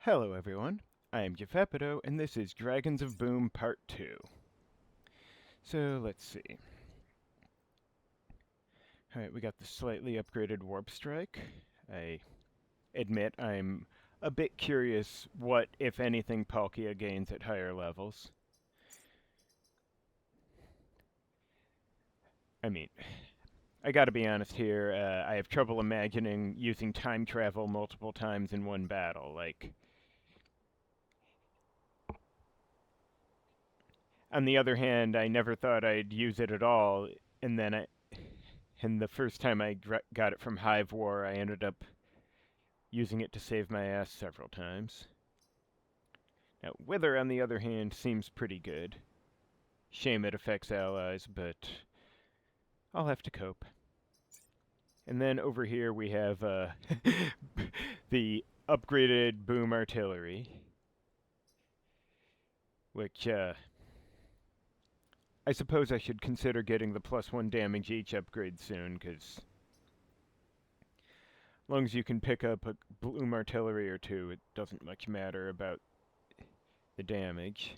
Hello everyone, I am Gefepido, and this is Dragons of Boom Part 2. So, let's see. Alright, we got the slightly upgraded Warp Strike. I admit I'm a bit curious what, if anything, Palkia gains at higher levels. I mean, I gotta be honest here, I have trouble imagining using time travel multiple times in one battle, like... On the other hand, I never thought I'd use it at all, and the first time I got it from Hive War, I ended up using it to save my ass several times. Now, Wither, on the other hand, seems pretty good. Shame it affects allies, but I'll have to cope. And then over here we have the upgraded Boom Artillery, which I suppose I should consider getting the +1 damage each upgrade soon, because as long as you can pick up a Bloom Artillery or two, it doesn't much matter about the damage.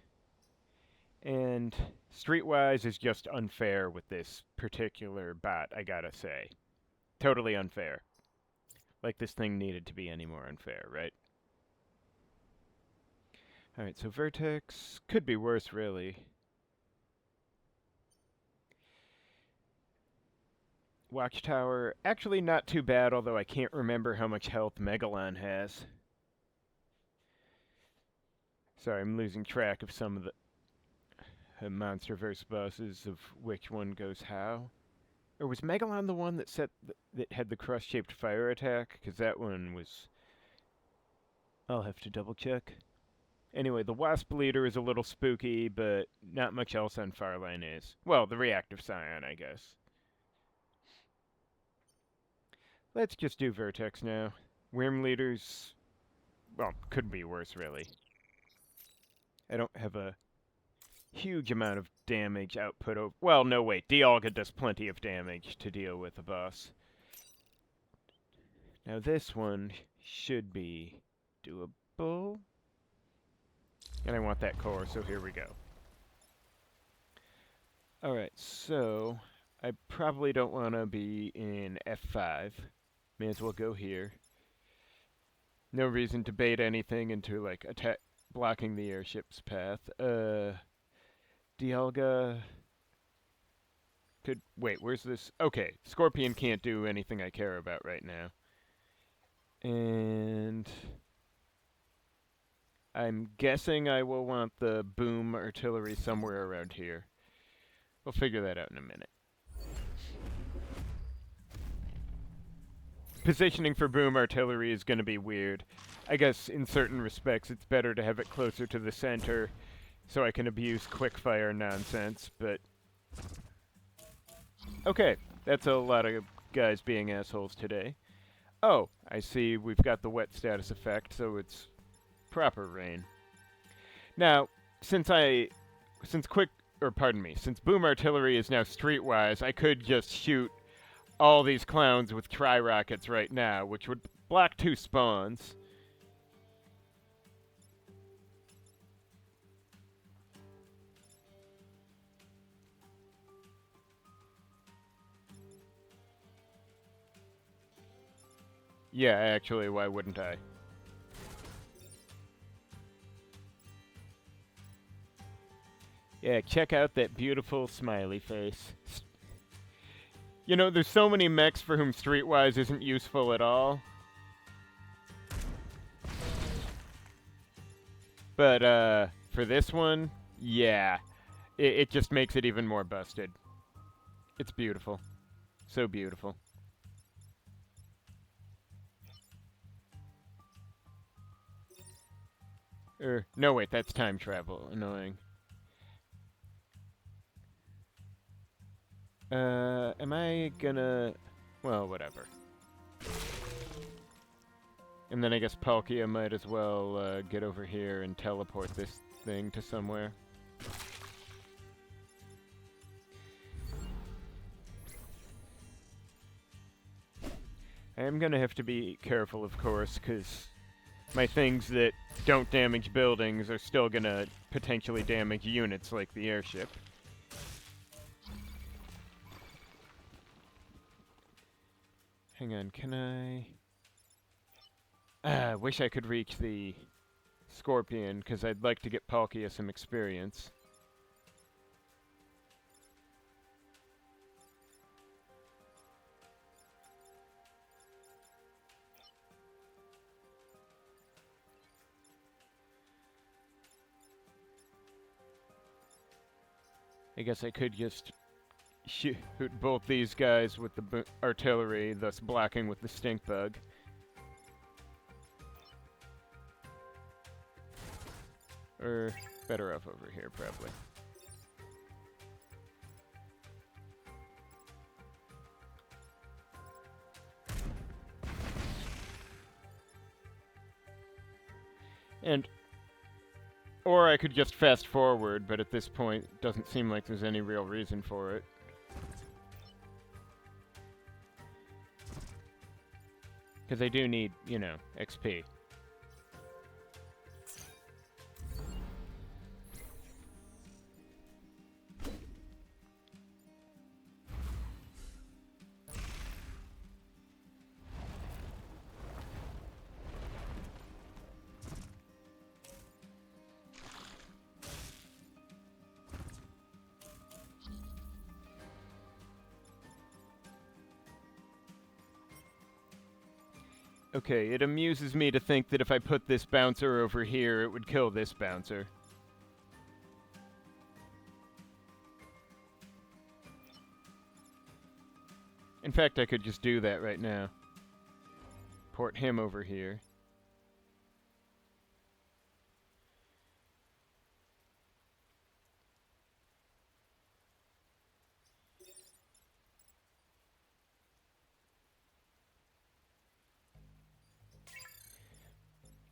And Streetwise is just unfair with this particular bot, I gotta say. Totally unfair. Like this thing needed to be any more unfair, right? Alright, so Vertex could be worse, really. Watchtower, actually not too bad, although I can't remember how much health Megalon has. Sorry, I'm losing track of some of the Monsterverse bosses of which one goes how. Or was Megalon the one that that had the cross-shaped fire attack? Because that one was... I'll have to double check. Anyway, the Wasp Leader is a little spooky, but not much else on Farline is. Well, the Reactive Scion, I guess. Let's just do Vertex now. Worm Leaders... well, could be worse, really. I don't have a huge amount of damage output over... well, no, wait. Dialga does plenty of damage to deal with a boss. Now this one should be doable. And I want that core, so here we go. Alright, so... I probably don't want to be in F5. May as well go here. No reason to bait anything into, like, blocking the airship's path. Dialga... could... wait, where's this? Okay, Scorpion can't do anything I care about right now. And... I'm guessing I will want the Boom Artillery somewhere around here. We'll figure that out in a minute. Positioning for Boom Artillery is going to be weird. I guess in certain respects it's better to have it closer to the center so I can abuse quickfire nonsense, but... okay, that's a lot of guys being assholes today. Oh, I see we've got the wet status effect, so it's proper rain. Now, since Boom Artillery is now Streetwise, I could just shoot all these clowns with tri-rockets right now, which would block 2 spawns. Yeah, actually, why wouldn't I? Yeah, check out that beautiful smiley face. You know, there's so many mechs for whom Streetwise isn't useful at all. But, for this one, yeah. It just makes it even more busted. It's beautiful. So beautiful. No wait, that's time travel. Annoying. Am I gonna... well, whatever. And then I guess Palkia might as well, get over here and teleport this thing to somewhere. I am gonna have to be careful, of course, because my things that don't damage buildings are still gonna potentially damage units like the airship. Hang on, can I... wish I could reach the Scorpion, because I'd like to get Palkia some experience. I guess I could just shoot both these guys with the artillery, thus blocking with the stink bug. Or better off over here, probably. And or I could just fast forward, but at this point, it doesn't seem like there's any real reason for it. Because I do need, you know, XP. Okay, it amuses me to think that if I put this bouncer over here, it would kill this bouncer. In fact, I could just do that right now. Port him over here.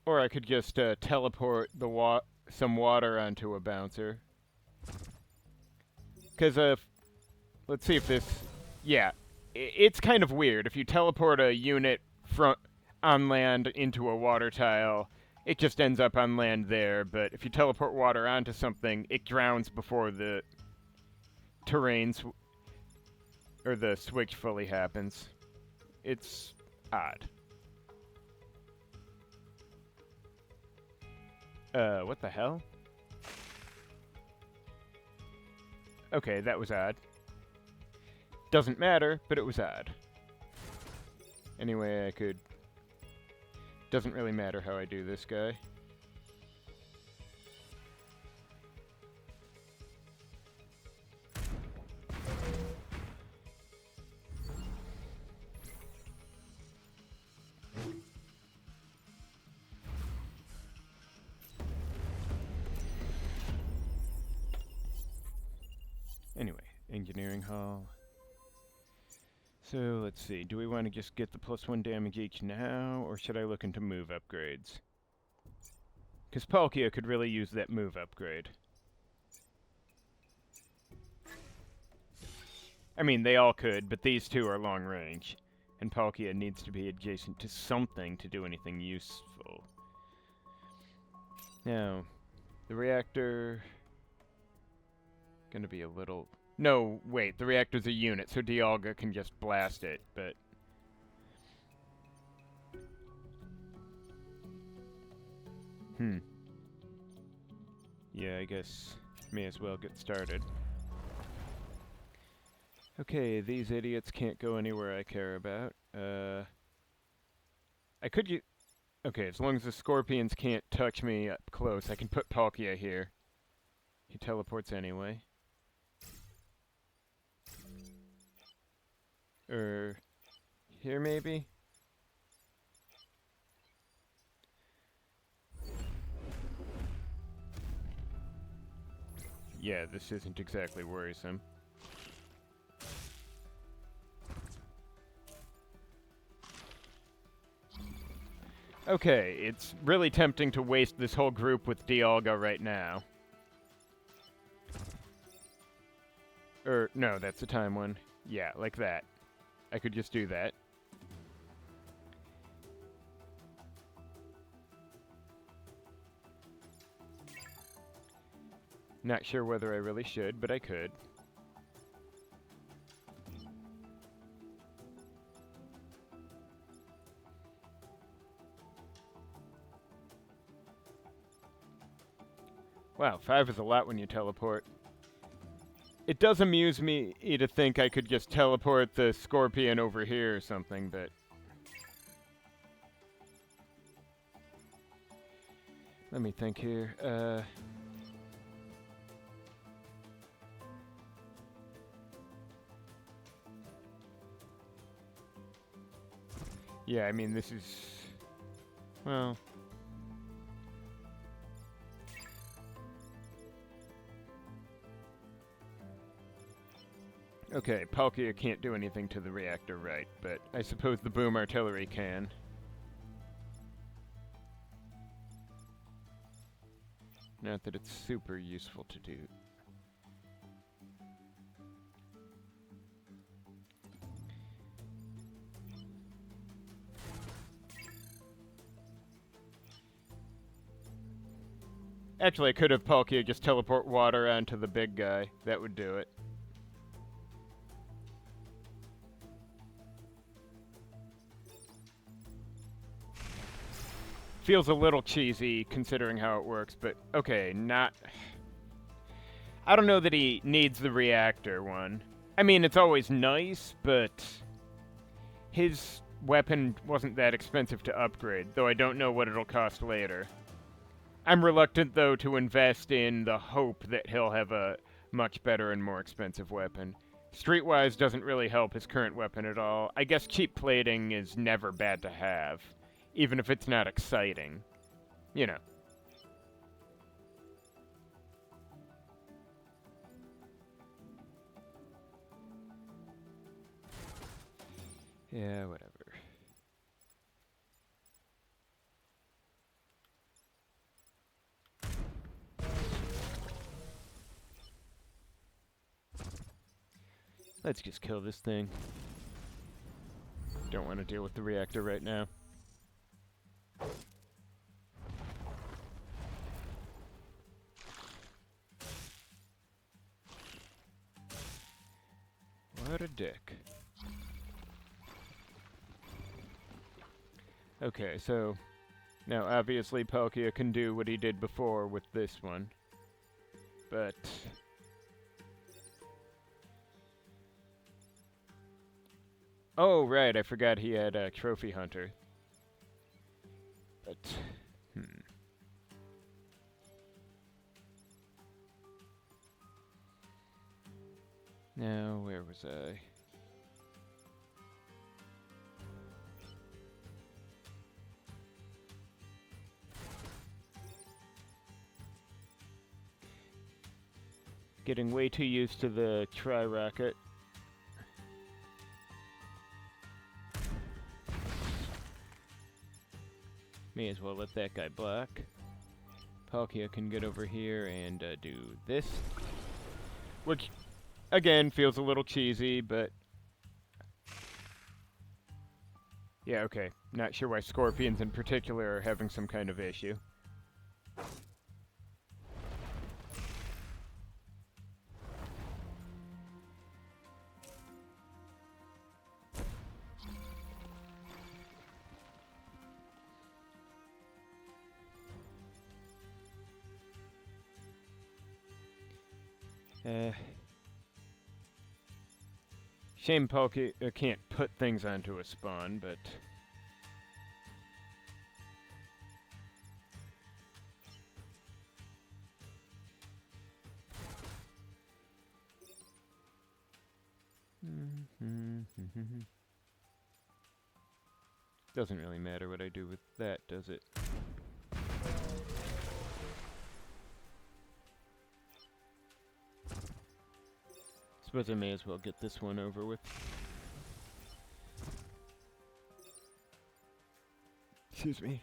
Or I could just teleport the some water onto a bouncer. Because, let's see if this... Yeah, it's kind of weird. If you teleport a unit on land into a water tile, it just ends up on land there. But if you teleport water onto something, it drowns before the or the switch fully happens. It's odd. What the hell? Okay, that was odd. Doesn't matter, but it was odd. Anyway, I could... Doesn't really matter how I do this guy. Anyway, engineering hall. So, let's see. Do we want to just get the +1 damage each now, or should I look into move upgrades? Because Palkia could really use that move upgrade. I mean, they all could, but these two are long range. And Palkia needs to be adjacent to something to do anything useful. Now, the reactor... Gonna be a little... No, wait, the reactor's a unit, so Dialga can just blast it, but... Yeah, I guess may as well get started. Okay, these idiots can't go anywhere I care about. I could okay, as long as the scorpions can't touch me up close, I can put Palkia here. He teleports anyway. Here maybe? Yeah, this isn't exactly worrisome. Okay, it's really tempting to waste this whole group with Dialga right now. No, that's a time one. Yeah, like that. I could just do that. Not sure whether I really should, but I could. Wow, 5 is a lot when you teleport. It does amuse me to think I could just teleport the scorpion over here or something, but... Let me think here. Yeah, I mean, this is... Well... Okay, Palkia can't do anything to the reactor, right, but I suppose the boom artillery can. Not that it's super useful to do. Actually, I could have Palkia just teleport water onto the big guy. That would do it. Feels a little cheesy considering how it works, but okay, not... I don't know that he needs the reactor one. I mean, it's always nice, but his weapon wasn't that expensive to upgrade, though I don't know what it'll cost later. I'm reluctant, though, to invest in the hope that he'll have a much better and more expensive weapon. Streetwise doesn't really help his current weapon at all. I guess cheap plating is never bad to have. Even if it's not exciting. You know. Yeah, whatever. Let's just kill this thing. Don't want to deal with the reactor right now. What a dick. Okay, so now obviously Palkia can do what he did before with this one. But oh, right, I forgot he had a Trophy Hunter. But now, where was I? Getting way too used to the tri-rocket. May as well let that guy block. Palkia can get over here and do this. Which, again, feels a little cheesy, but... yeah, okay. Not sure why scorpions in particular are having some kind of issue. Shame Palkia can't put things onto a spawn, but... doesn't really matter what I do with that, does it? Suppose I may as well get this one over with. Excuse me.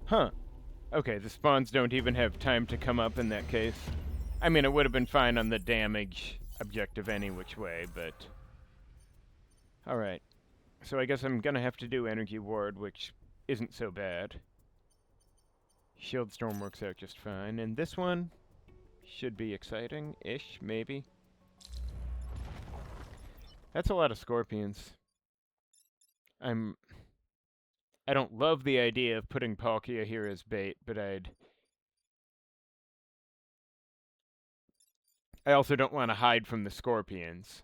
Huh. Okay, the spawns don't even have time to come up in that case. I mean, it would have been fine on the damage objective any which way, but... Alright, so I guess I'm gonna have to do Energy Ward, which isn't so bad. Shield Storm works out just fine, and this one should be exciting-ish, maybe. That's a lot of scorpions. I don't love the idea of putting Palkia here as bait, but I also don't want to hide from the scorpions.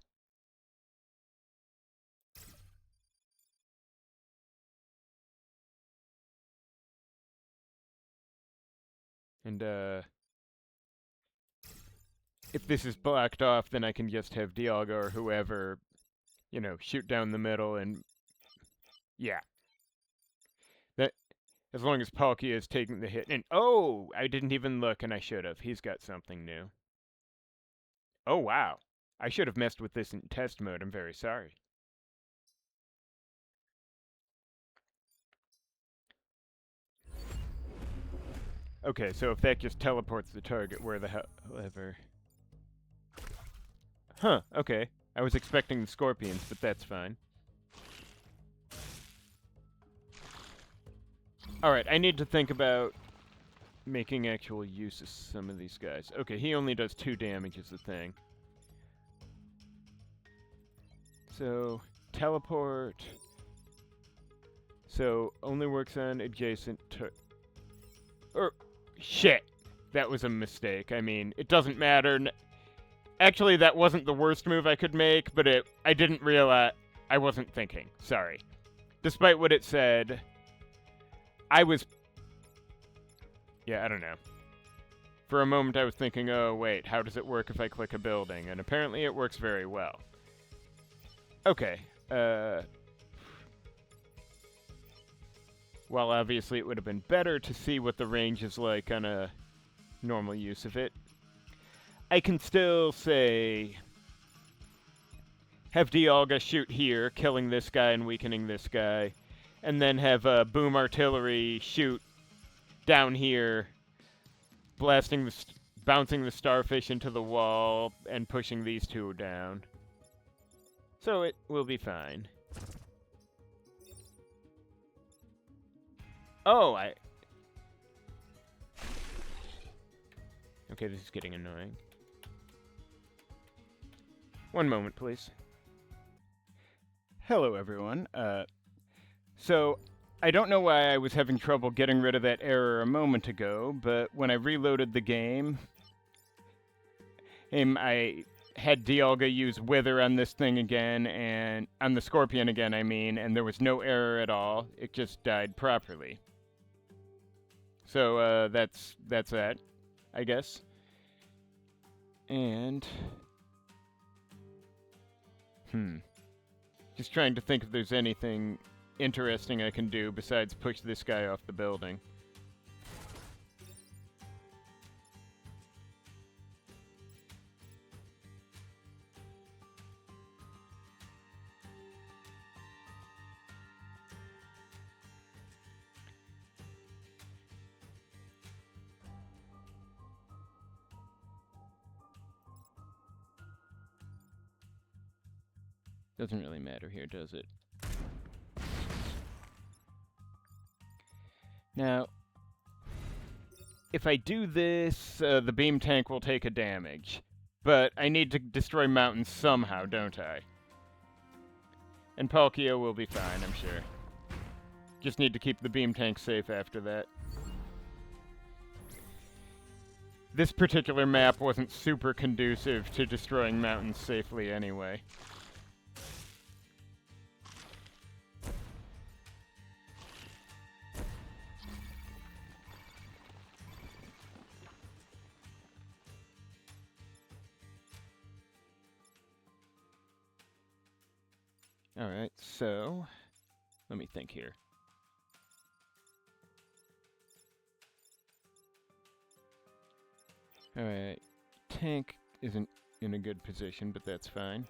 And, if this is blocked off, then I can just have Dialga or whoever, you know, shoot down the middle and... Yeah. That, as long as Palkia is taking the hit. And, oh! I didn't even look, and I should have. He's got something new. Oh, wow. I should have messed with this in test mode. I'm very sorry. Okay, so if that just teleports the target, where the hell ever... Huh, okay. I was expecting the scorpions, but that's fine. Alright, I need to think about making actual use of some of these guys. Okay, he only does 2 damage is the thing. So, teleport... So, only works on adjacent shit! That was a mistake. I mean, it doesn't matter. Actually, that wasn't the worst move I could make, but I didn't realize... I wasn't thinking. Sorry. Despite what it said, I was... Yeah, I don't know. For a moment I was thinking, oh, wait, how does it work if I click a building? And apparently it works very well. Okay, Well, obviously it would have been better to see what the range is like on a normal use of it. I can still say... Have Dialga shoot here, killing this guy and weakening this guy. And then have Boom Artillery shoot down here, blasting bouncing the starfish into the wall and pushing these 2 down. So it will be fine. Oh, Okay, this is getting annoying. One moment, please. Hello, everyone. So, I don't know why I was having trouble getting rid of that error a moment ago, but when I reloaded the game, I had Dialga use Wither on this thing again, and on the Scorpion again, I mean, and there was no error at all. It just died properly. So, that's that, I guess. And... Just trying to think if there's anything interesting I can do besides push this guy off the building. Doesn't really matter here, does it? Now, if I do this, the beam tank will take a damage. But I need to destroy mountains somehow, don't I? And Palkia will be fine, I'm sure. Just need to keep the beam tank safe after that. This particular map wasn't super conducive to destroying mountains safely anyway. Alright, so... Let me think here. Alright, tank isn't in a good position, but that's fine.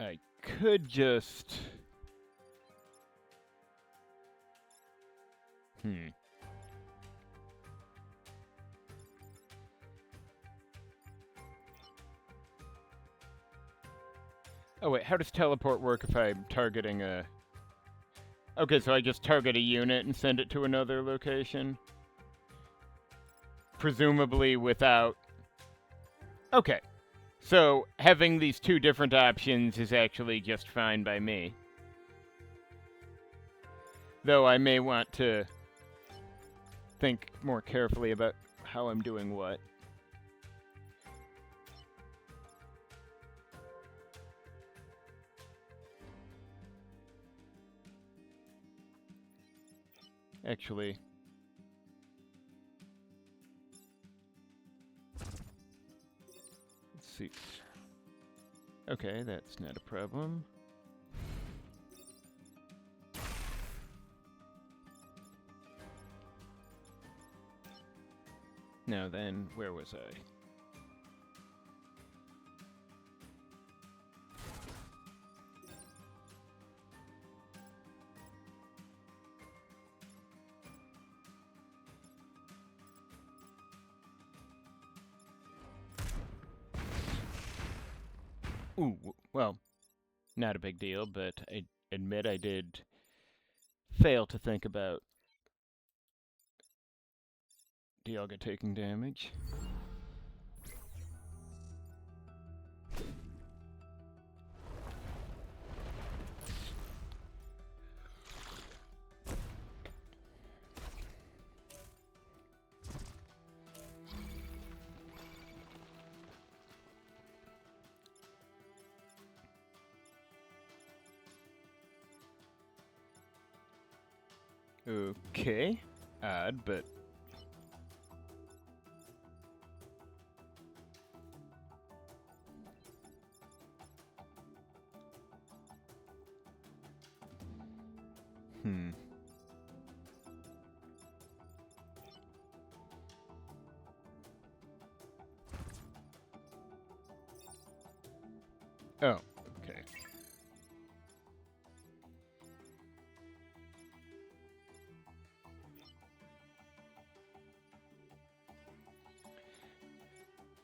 I could just... Oh wait, how does teleport work if I'm targeting a... Okay, so I just target a unit and send it to another location? Presumably without... Okay, so having these two different options is actually just fine by me. Though I may want to think more carefully about how I'm doing what. Actually... Let's see. Okay, that's not a problem. Now then, where was I? Ooh, well, not a big deal, but I admit I did fail to think about Dialga taking damage. Okay. Odd, but... Oh, okay.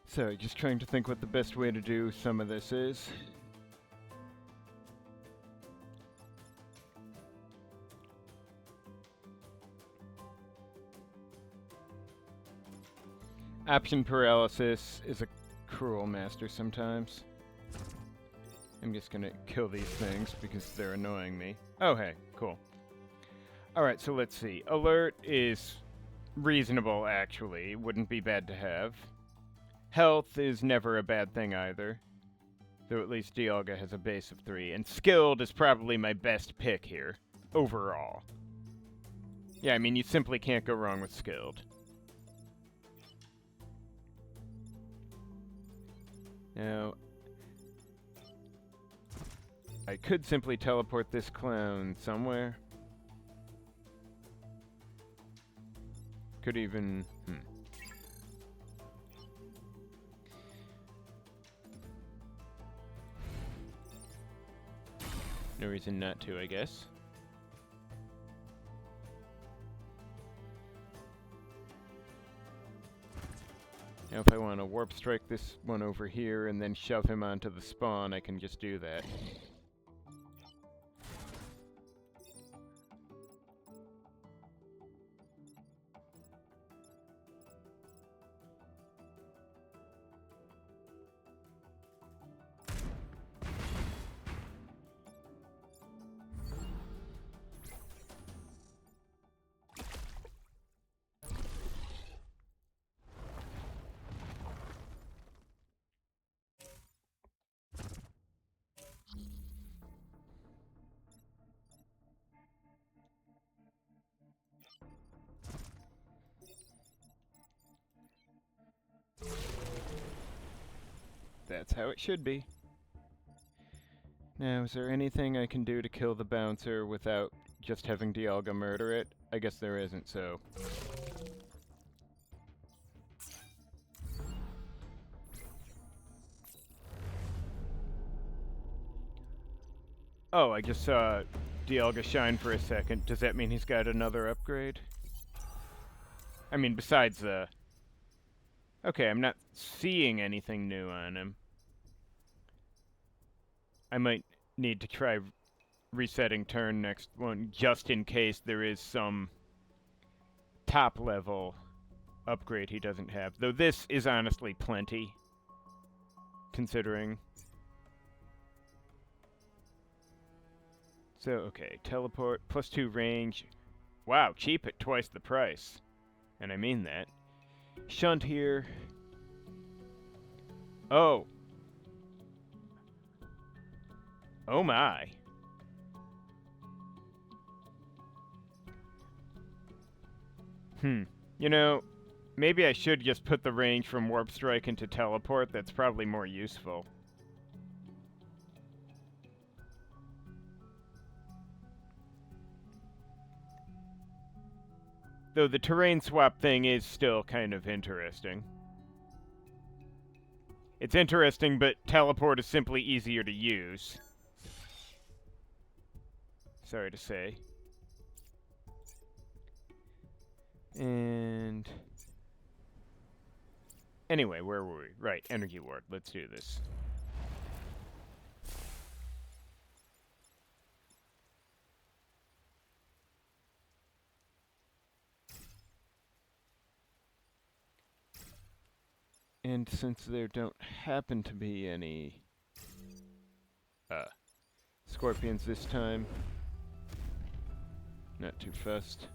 Sorry, just trying to think what the best way to do some of this is. Option paralysis is a cruel master sometimes. I'm just gonna kill these things because they're annoying me. Oh, hey, cool. Alright, so let's see. Alert is reasonable, actually. Wouldn't be bad to have. Health is never a bad thing either. Though at least Dialga has a base of 3. And Skilled is probably my best pick here, overall. Yeah, I mean, you simply can't go wrong with Skilled. Now, I could simply teleport this clown somewhere. Could even... No reason not to, I guess. Now if I want to warp strike this one over here and then shove him onto the spawn, I can just do that. That's how it should be. Now, is there anything I can do to kill the bouncer without just having Dialga murder it? I guess there isn't, so... Oh, I just saw Dialga shine for a second. Does that mean he's got another upgrade? I mean, besides the... Okay, I'm not seeing anything new on him. I might need to try resetting turn next one just in case there is some top level upgrade he doesn't have. Though this is honestly plenty, considering. So, okay, teleport, +2 range. Wow, cheap at twice the price. And I mean that. Shunt here. Oh. Oh my. You know, maybe I should just put the range from Warp Strike into Teleport. That's probably more useful. Though the terrain swap thing is still kind of interesting. It's interesting, but Teleport is simply easier to use. Sorry to say. And... anyway, where were we? Right, Energy Ward. Let's do this. And since there don't happen to be any scorpions this time, not too fussed.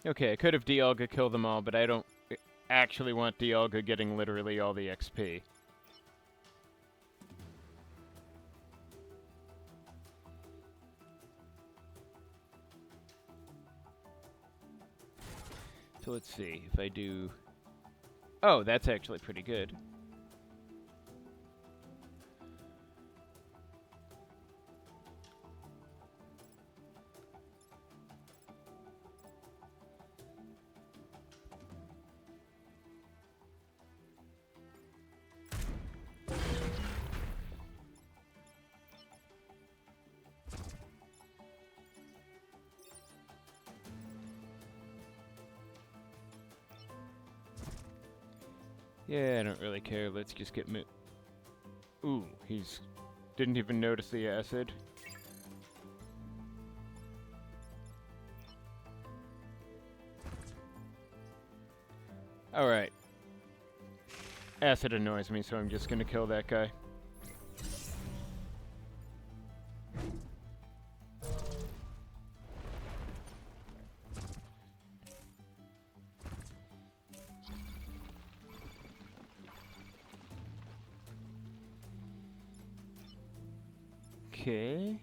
Okay, I could have Dialga kill them all, but I don't actually want Dialga getting literally all the XP. So let's see, if I do... oh, that's actually pretty good. Yeah, I don't really care. Let's just get ooh, he's... didn't even notice the acid. Alright. Acid annoys me, so I'm just gonna kill that guy. Okay.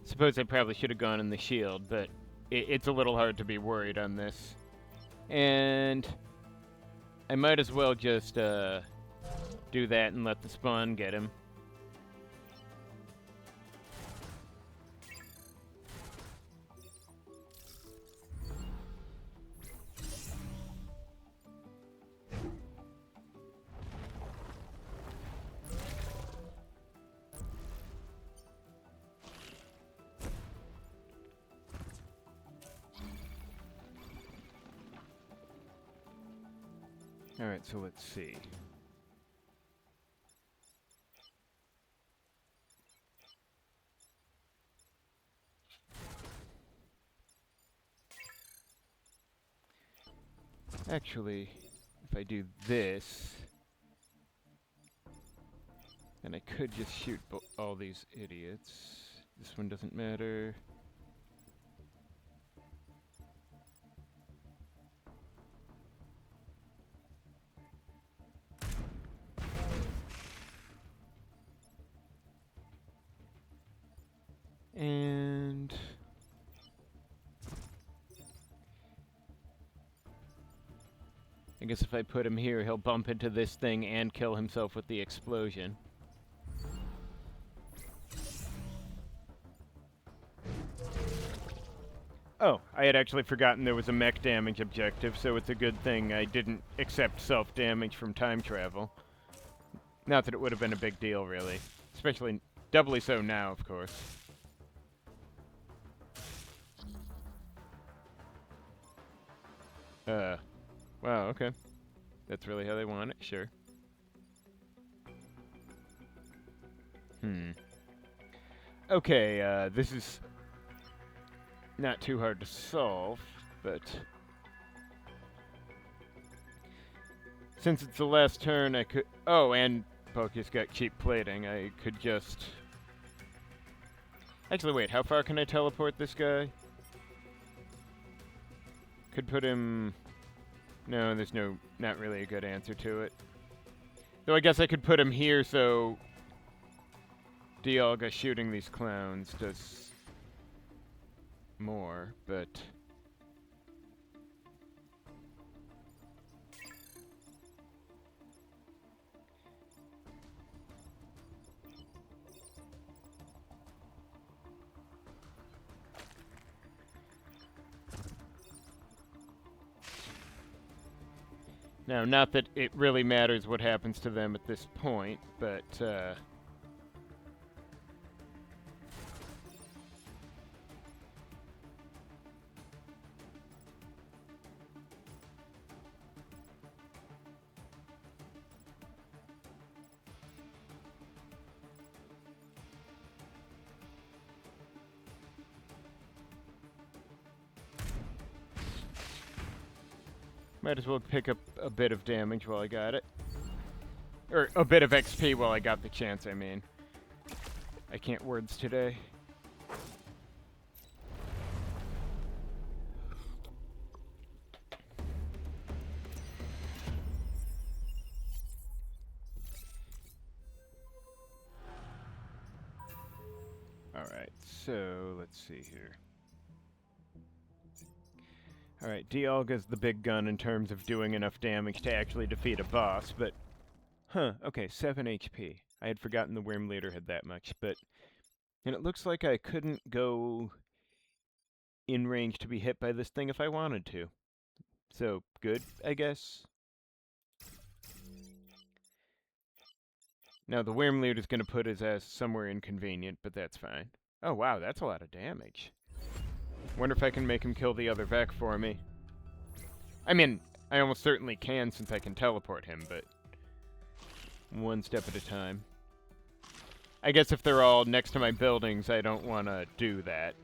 Suppose I probably should have gone in the shield, but it's a little hard to be worried on this. And I might as well just do that and let the spawn get him. Alright, so let's see. Actually, if I do this, then I could just shoot all these idiots. This one doesn't matter. And I guess if I put him here, he'll bump into this thing and kill himself with the explosion. Oh, I had actually forgotten there was a mech damage objective, so it's a good thing I didn't accept self-damage from time travel. Not that it would have been a big deal, really. Especially doubly so now, of course. Wow, okay. That's really how they want it, sure. Okay, this is not too hard to solve, but since it's the last turn, I could... Oh, and Poke's got cheap plating. I could just... Actually, wait, how far can I teleport this guy? Could put him... No, there's not really a good answer to it. Though I guess I could put him here so Dialga shooting these clowns does more, but... Now, not that it really matters what happens to them at this point, but, might as well pick up a bit of damage while I got it. Or a bit of XP while I got the chance, I mean. I can't words today. Alright, so let's see here. Alright, Dialga's the big gun in terms of doing enough damage to actually defeat a boss, but... Huh, okay, 7 HP. I had forgotten the Worm Leader had that much, but... And it looks like I couldn't go in range to be hit by this thing if I wanted to. So, good, I guess. Now, the Worm Leader's gonna put his ass somewhere inconvenient, but that's fine. Oh, wow, that's a lot of damage. Wonder if I can make him kill the other Vec for me. I mean, I almost certainly can since I can teleport him, but... one step at a time. I guess if they're all next to my buildings, I don't want to do that.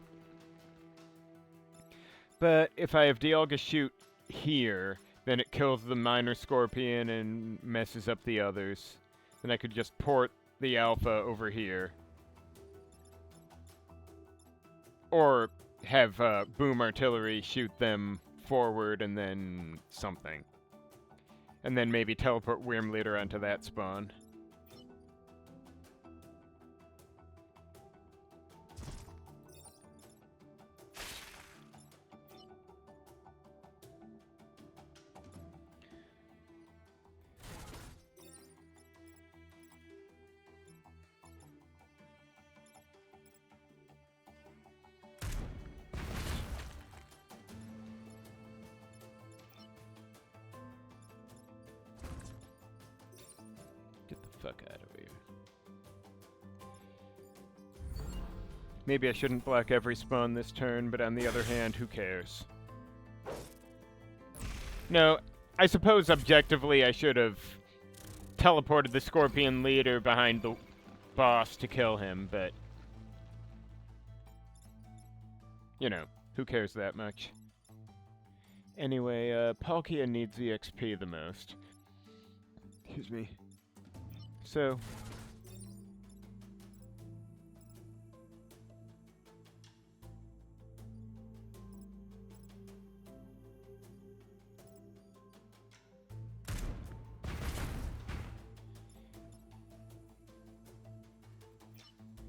But if I have Dialga shoot here, then it kills the minor Scorpion and messes up the others. Then I could just port the Alpha over here. Or have Boom Artillery shoot them forward and then something. And then maybe teleport Worm Leader onto that spawn. Fuck out of here. Maybe I shouldn't block every spawn this turn, but on the other hand, who cares? No, I suppose objectively I should have teleported the Scorpion Leader behind the boss to kill him, but... You know, who cares that much? Anyway, Palkia needs the XP the most. Excuse me. So...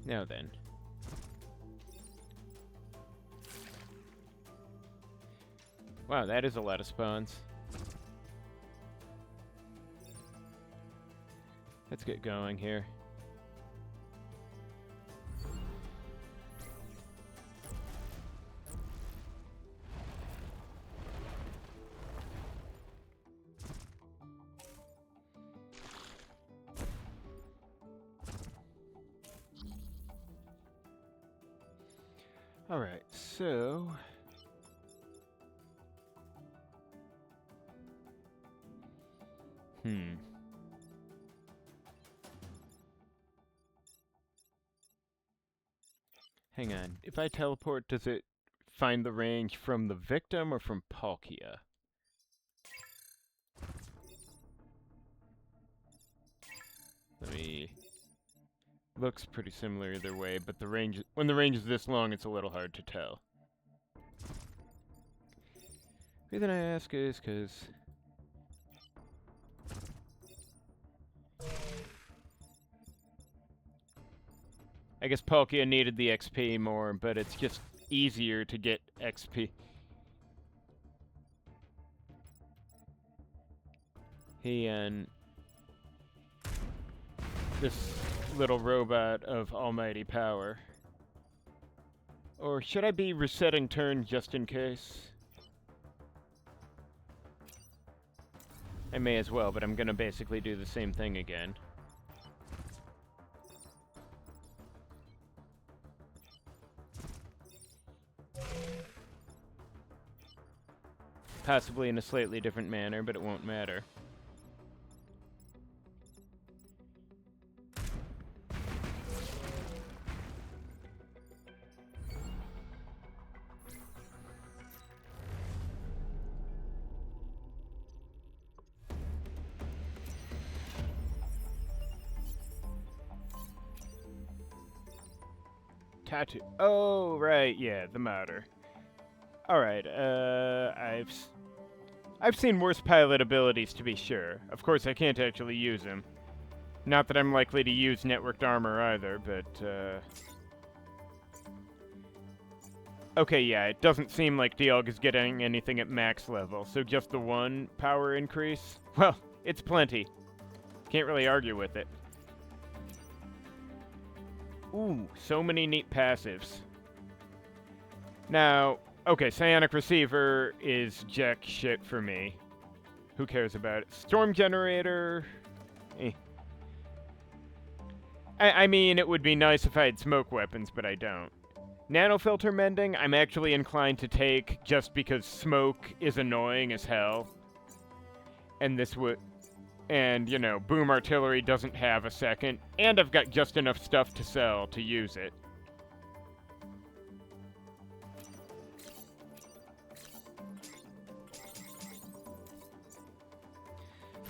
Now then. Wow, that is a lot of spawns. Let's get going here. Alright, so... Hang on. If I teleport, does it find the range from the victim or from Palkia? Let me... Looks pretty similar either way, but the range... When the range is this long, it's a little hard to tell. The reason I ask is because... I guess Palkia needed the XP more, but it's just easier to get XP. And this little robot of almighty power. Or should I be resetting turn just in case? I may as well, but I'm gonna basically do the same thing again. Possibly in a slightly different manner, but it won't matter. Tattoo. Oh, right, yeah, the matter. Alright, I've seen worse pilot abilities, to be sure. Of course, I can't actually use them. Not that I'm likely to use networked armor either, but, okay, yeah, it doesn't seem like Dialga is getting anything at max level, so just the one power increase? Well, it's plenty. Can't really argue with it. Ooh, so many neat passives. Now... Okay, Psionic Receiver is jack shit for me. Who cares about it? Storm Generator... Eh. I mean, it would be nice if I had smoke weapons, but I don't. Nanofilter Mending, I'm actually inclined to take just because smoke is annoying as hell. And this would... And, you know, Boom Artillery doesn't have a second. And I've got just enough stuff to sell to use it.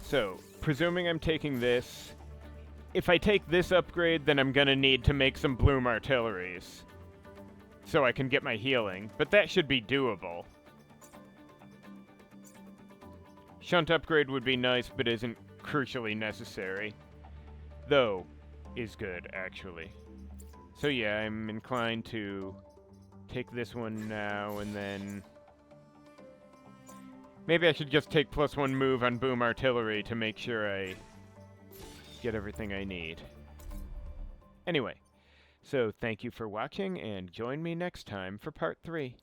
So, presuming I'm taking this, if I take this upgrade, then I'm gonna need to make some Bloom Artilleries. So I can get my healing, but that should be doable. Shunt upgrade would be nice, but isn't crucially necessary. Though, is good, actually. So yeah, I'm inclined to take this one now, and then... Maybe I should just take +1 move on Boom Artillery to make sure I get everything I need. Anyway, so thank you for watching, and join me next time for part 3.